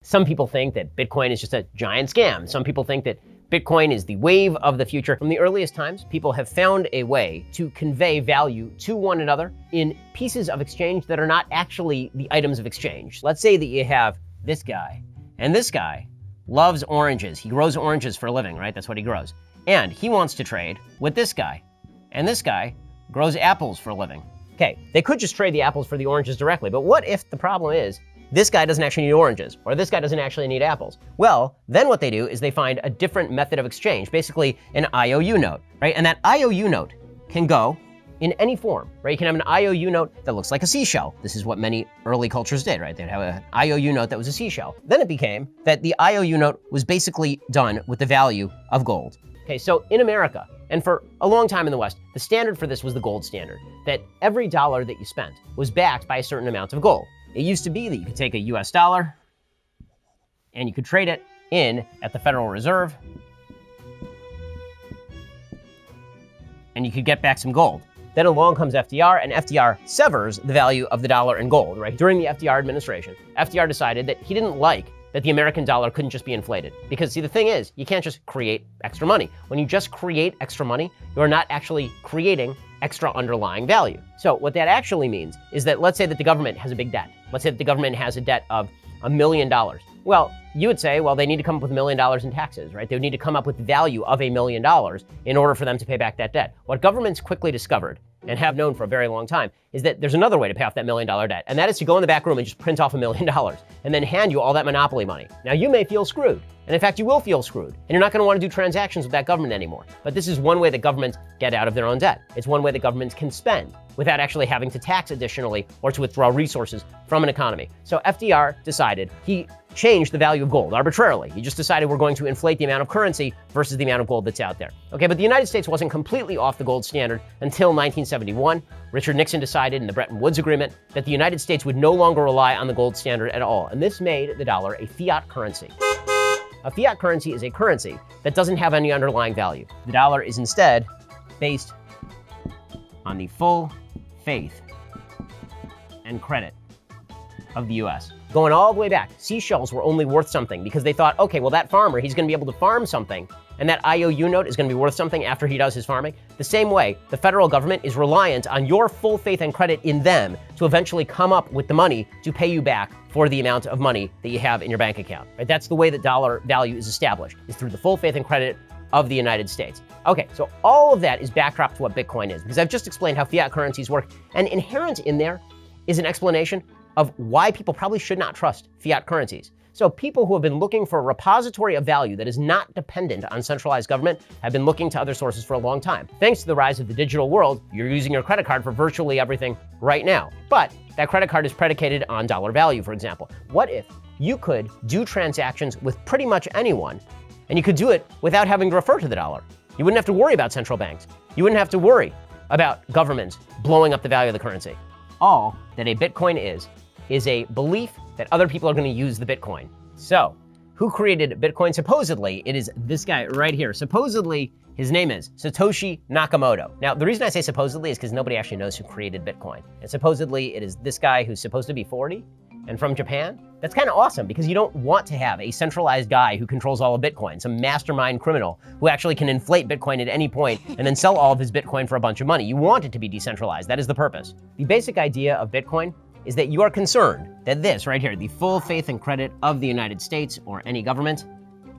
Some people think that Bitcoin is just a giant scam. Some people think that Bitcoin is the wave of the future. From the earliest times, people have found a way to convey value to one another in pieces of exchange that are not actually the items of exchange. Let's say that you have this guy, and this guy loves oranges. He grows oranges for a living, right? That's what he grows. And he wants to trade with this guy, and this guy grows apples for a living. Okay, they could just trade the apples for the oranges directly, but what if the problem is this guy doesn't actually need oranges, or this guy doesn't actually need apples? Well, then what they do is they find a different method of exchange, basically an IOU note, right? And that IOU note can go in any form, right? You can have an IOU note that looks like a seashell. This is what many early cultures did, right? They'd have an IOU note that was a seashell. Then it became that the IOU note was basically done with the value of gold. Okay, so in America, and for a long time in the West, the standard for this was the gold standard, that every dollar that you spent was backed by a certain amount of gold. It used to be that you could take a US dollar and you could trade it in at the Federal Reserve and you could get back some gold. Then along comes FDR, and FDR severs the value of the dollar in gold, right? During the FDR administration, FDR decided that he didn't like that the American dollar couldn't just be inflated. Because see, the thing is, you can't just create extra money. When you just create extra money, you're not actually creating extra underlying value. So what that actually means is that let's say that the government has a big debt. Let's say that the government has a debt of $1 million. Well, you would say, well, they need to come up with $1 million in taxes, right? They would need to come up with the value of $1 million in order for them to pay back that debt. What governments quickly discovered, and have known for a very long time, is that there's another way to pay off that $1 million debt, and that is to go in the back room and just print off $1 million and then hand you all that monopoly money. Now, you may feel screwed, and in fact, you will feel screwed, and you're not going to want to do transactions with that government anymore. But this is one way that governments get out of their own debt. It's one way that governments can spend without actually having to tax additionally or to withdraw resources from an economy. So FDR decided, he changed the value of gold arbitrarily. He just decided we're going to inflate the amount of currency versus the amount of gold that's out there. Okay, but the United States wasn't completely off the gold standard until 1971. Richard Nixon decided in the Bretton Woods Agreement that the United States would no longer rely on the gold standard at all, and this made the dollar a fiat currency. A fiat currency is a currency that doesn't have any underlying value. The dollar is instead based on the full faith and credit of the US. Going all the way back, seashells were only worth something because they thought, okay, well, that farmer, he's going to be able to farm something, and that IOU note is going to be worth something after he does his farming. The same way, the federal government is reliant on your full faith and credit in them to eventually come up with the money to pay you back for the amount of money that you have in your bank account. Right? That's the way that dollar value is established, is through the full faith and credit of the United States. Okay, so all of that is backdrop to what Bitcoin is, because I've just explained how fiat currencies work, and inherent in there is an explanation of why people probably should not trust fiat currencies. So people who have been looking for a repository of value that is not dependent on centralized government have been looking to other sources for a long time. Thanks to the rise of the digital world, you're using your credit card for virtually everything right now. But that credit card is predicated on dollar value, for example. What if you could do transactions with pretty much anyone, and you could do it without having to refer to the dollar? You wouldn't have to worry about central banks. You wouldn't have to worry about governments blowing up the value of the currency. All that a Bitcoin is a belief that other people are going to use the Bitcoin. So, who created Bitcoin? Supposedly, it is this guy right here. Supposedly, his name is Satoshi Nakamoto. Now, the reason I say supposedly is because nobody actually knows who created Bitcoin. And supposedly, it is this guy who's supposed to be 40 and from Japan. That's kind of awesome because you don't want to have a centralized guy who controls all of Bitcoin, some mastermind criminal who actually can inflate Bitcoin at any point and then sell all of his Bitcoin for a bunch of money. You want it to be decentralized. That is the purpose. The basic idea of Bitcoin is that you are concerned that this right here, the full faith and credit of the United States or any government,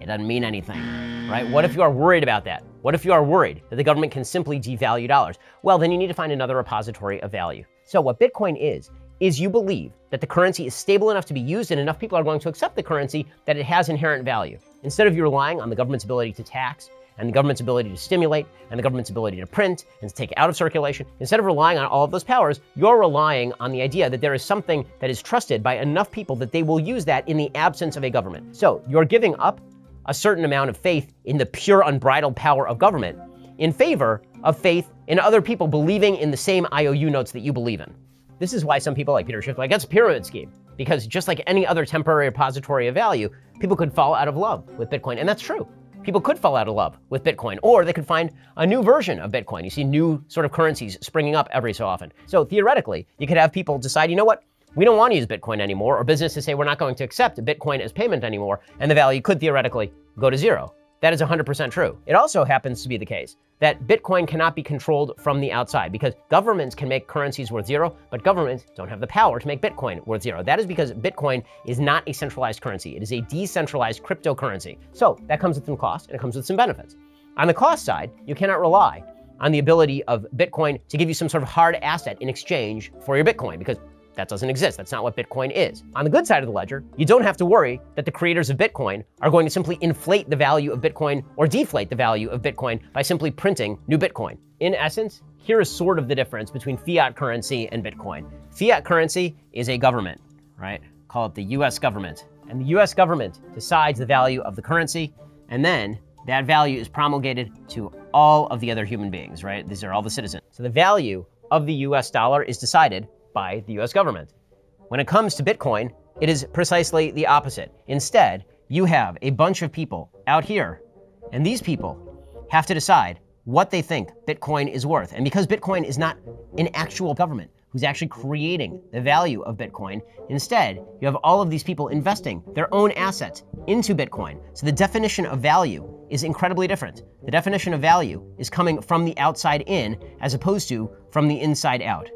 it doesn't mean anything, right? What if you are worried about that? What if you are worried that the government can simply devalue dollars? Well, then you need to find another repository of value. So what Bitcoin is you believe that the currency is stable enough to be used and enough people are going to accept the currency that it has inherent value. Instead of you relying on the government's ability to tax and the government's ability to stimulate, and the government's ability to print and to take it out of circulation, instead of relying on all of those powers, you're relying on the idea that there is something that is trusted by enough people that they will use that in the absence of a government. So you're giving up a certain amount of faith in the pure unbridled power of government in favor of faith in other people believing in the same IOU notes that you believe in. This is why some people like Peter Schiff like, that's a pyramid scheme. Because just like any other temporary repository of value, people could fall out of love with Bitcoin, and that's true. People could fall out of love with Bitcoin, or they could find a new version of Bitcoin. You see new sort of currencies springing up every so often. So theoretically, you could have people decide, you know what? we don't want to use Bitcoin anymore, or businesses say we're not going to accept Bitcoin as payment anymore, and the value could theoretically go to zero. That is 100% true. It also happens to be the case that Bitcoin cannot be controlled from the outside, because governments can make currencies worth zero, but governments don't have the power to make Bitcoin worth zero. That is because Bitcoin is not a centralized currency. It is a decentralized cryptocurrency. So that comes with some costs and it comes with some benefits. On the cost side, you cannot rely on the ability of Bitcoin to give you some sort of hard asset in exchange for your Bitcoin, because that doesn't exist. That's not what Bitcoin is. On the good side of the ledger, you don't have to worry that the creators of Bitcoin are going to simply inflate the value of Bitcoin or deflate the value of Bitcoin by simply printing new Bitcoin. In essence, here is sort of the difference between fiat currency and Bitcoin. Fiat currency is a government, right? Call it the US government. And the US government decides the value of the currency, and then that value is promulgated to all of the other human beings, right? These are all the citizens. So the value of the US dollar is decided by the US government. When it comes to Bitcoin, it is precisely the opposite. Instead, you have a bunch of people out here, and these people have to decide what they think Bitcoin is worth. And because Bitcoin is not an actual government who's actually creating the value of Bitcoin, instead, you have all of these people investing their own assets into Bitcoin. So the definition of value is incredibly different. The definition of value is coming from the outside in as opposed to from the inside out.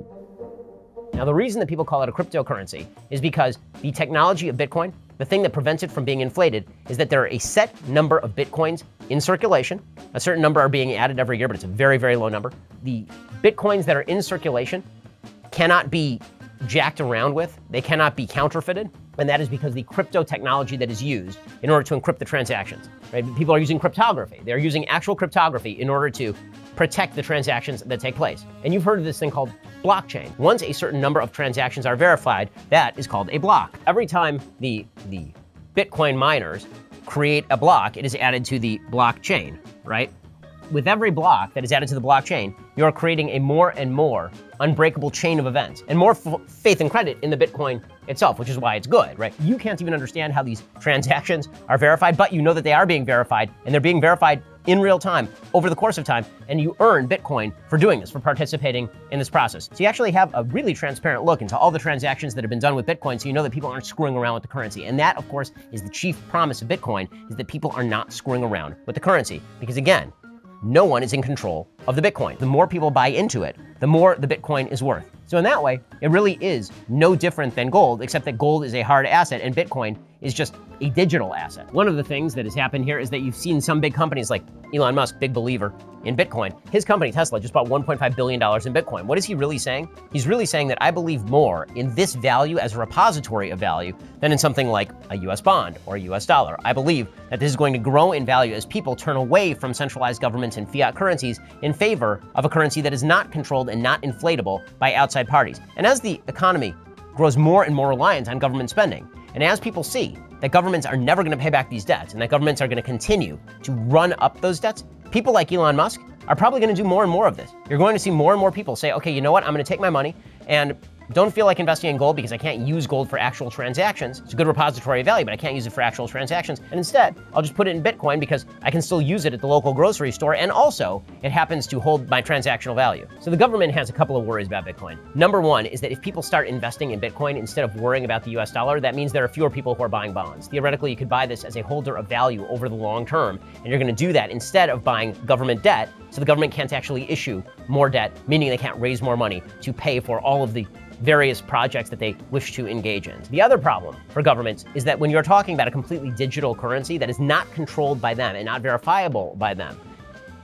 Now, the reason that people call it a cryptocurrency is because the technology of Bitcoin, the thing that prevents it from being inflated, is that there are a set number of Bitcoins in circulation. A certain number are being added every year, but it's a very, very low number. The Bitcoins that are in circulation cannot be jacked around with. They cannot be counterfeited. And that is because the crypto technology that is used in order to encrypt the transactions, right? People are using cryptography. They're using actual cryptography in order to protect the transactions that take place. And you've heard of this thing called blockchain. Once a certain number of transactions are verified, that is called a block. Every time the Bitcoin miners create a block, it is added to the blockchain, right? With every block that is added to the blockchain, you are creating a more and more unbreakable chain of events and more faith and credit in the Bitcoin itself, which is why it's good, right? You can't even understand how these transactions are verified, but you know that they are being verified, and they're being verified in real time over the course of time, and you earn Bitcoin for doing this, for participating in this process. So you actually have a really transparent look into all the transactions that have been done with Bitcoin, so you know that people aren't screwing around with the currency. And that, of course, is the chief promise of Bitcoin, is that people are not screwing around with the currency. Because again, no one is in control of the Bitcoin. The more people buy into it, the more the Bitcoin is worth. So in that way, it really is no different than gold, except that gold is a hard asset and Bitcoin is just a digital asset. One of the things that has happened here is that you've seen some big companies like Elon Musk, big believer in Bitcoin. His company, Tesla, just bought $1.5 billion in Bitcoin. What is he really saying? He's really saying that I believe more in this value as a repository of value than in something like a US bond or a US dollar. I believe that this is going to grow in value as people turn away from centralized governments and fiat currencies in favor of a currency that is not controlled and not inflatable by outside parties. And as the economy grows more and more reliant on government spending, and as people see that governments are never going to pay back these debts and that governments are going to continue to run up those debts, people like Elon Musk are probably going to do more and more of this. You're going to see more and more people say, okay, you know what? I'm going to take my money and don't feel like investing in gold because I can't use gold for actual transactions. It's a good repository of value, but I can't use it for actual transactions. And instead, I'll just put it in Bitcoin because I can still use it at the local grocery store. And also, it happens to hold my transactional value. So the government has a couple of worries about Bitcoin. Number one is that if people start investing in Bitcoin instead of worrying about the US dollar, that means there are fewer people who are buying bonds. Theoretically, you could buy this as a holder of value over the long term. And you're going to do that instead of buying government debt. So the government can't actually issue more debt, meaning they can't raise more money to pay for all of the various projects that they wish to engage in. The other problem for governments is that when you're talking about a completely digital currency that is not controlled by them and not verifiable by them,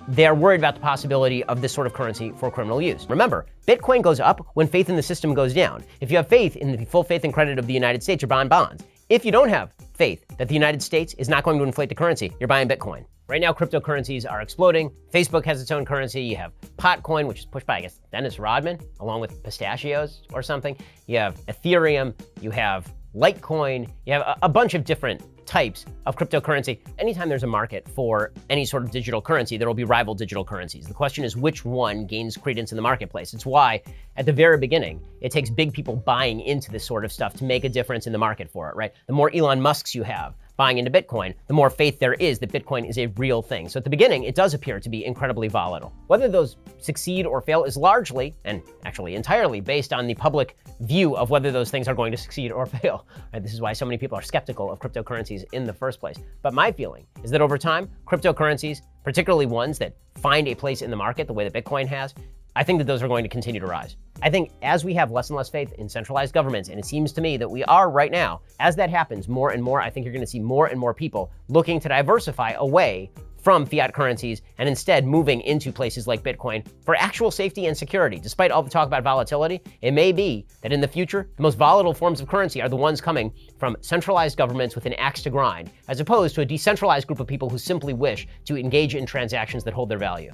they're worried about the possibility of this sort of currency for criminal use. Remember, Bitcoin goes up when faith in the system goes down. If you have faith in the full faith and credit of the United States, you're buying bonds. If you don't have faith that the United States is not going to inflate the currency, you're buying Bitcoin. Right now, cryptocurrencies are exploding. Facebook has its own currency. You have Potcoin, which is pushed by, I guess, Dennis Rodman, along with pistachios or something. You have Ethereum. You have Litecoin. You have a bunch of different types of cryptocurrency. Anytime there's a market for any sort of digital currency, there will be rival digital currencies. The question is which one gains credence in the marketplace. It's why, at the very beginning, it takes big people buying into this sort of stuff to make a difference in the market for it, right? The more Elon Musks you have buying into Bitcoin, the more faith there is that Bitcoin is a real thing. So at the beginning, it does appear to be incredibly volatile. Whether those succeed or fail is largely, and actually entirely, based on the public view of whether those things are going to succeed or fail. Right? This is why so many people are skeptical of cryptocurrencies in the first place. But my feeling is that over time, cryptocurrencies, particularly ones that find a place in the market the way that Bitcoin has, I think that those are going to continue to rise. I think as we have less and less faith in centralized governments, and it seems to me that we are right now, as that happens more and more, I think you're going to see more and more people looking to diversify away from fiat currencies and instead moving into places like Bitcoin for actual safety and security. Despite all the talk about volatility, it may be that in the future, the most volatile forms of currency are the ones coming from centralized governments with an axe to grind, as opposed to a decentralized group of people who simply wish to engage in transactions that hold their value.